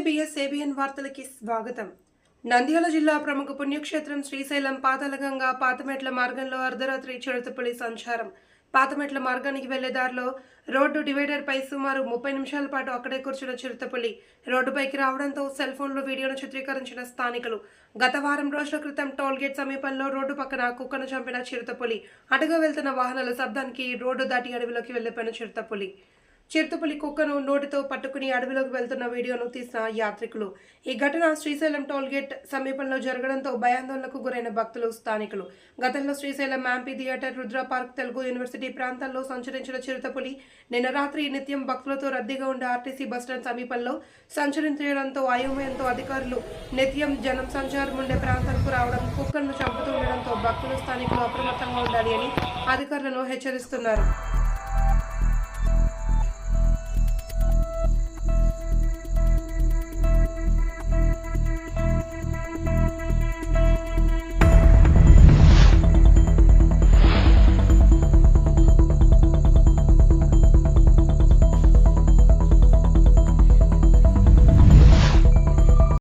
ABN వార్తలకి స్వాగతం. నంద్యాల జిల్లా ప్రముఖ పుణ్యక్షేత్రం శ్రీశైలం పాతాళగంగా పాతమెట్ల మార్గంలో అర్ధరాత్రి చిరుతపులి సంచారం. పాతమెట్ల మార్గానికి వెళ్లే దారిలో రోడ్డు డివైడర్ పై సుమారు 30 నిమిషాల పాటు అక్కడే కూర్చున్న చిరుతపులి రోడ్డుపైకి రావడంతో సెల్ ఫోన్లో వీడియోను చిత్రీకరించిన స్థానికులు. గత వారం రోజుల క్రితం టోల్గేట్ సమీపంలో రోడ్డు పక్కన కుక్కను చంపిన చిరుతపులి. అటుగా వెళ్తున్న వాహనాల శబ్దానికి రోడ్డు దాటి అడవిలోకి వెళ్లిపోయిన చిరుతపులి కుక్కను నోటితో పట్టుకుని అడవిలోకి వెళ్తున్న వీడియోను తీసిన యాత్రికులు. ఈ ఘటన శ్రీశైలం టోల్గేట్ సమీపంలో జరగడంతో భయాందోళనకు గురైన భక్తులు, స్థానికులు. గతంలో Srisailam amphitheatre, Rudra park, Telugu university ప్రాంతాల్లో సంచరించిన చిరుతపులి నిన్న రాత్రి నిత్యం భక్తులతో రద్దీగా ఉండే ఆర్టీసీ బస్టాండ్ సమీపంలో సంచరించడంతో అయోమయంతో అధికారులు నిత్యం జనం సంచారం ఉండే ప్రాంతాలకు రావడం, కుక్కలను చంపుతూ ఉండడంతో భక్తులు, స్థానికులు అప్రమత్తంగా ఉండాలి అని అధికారులను హెచ్చరిస్తున్నారు.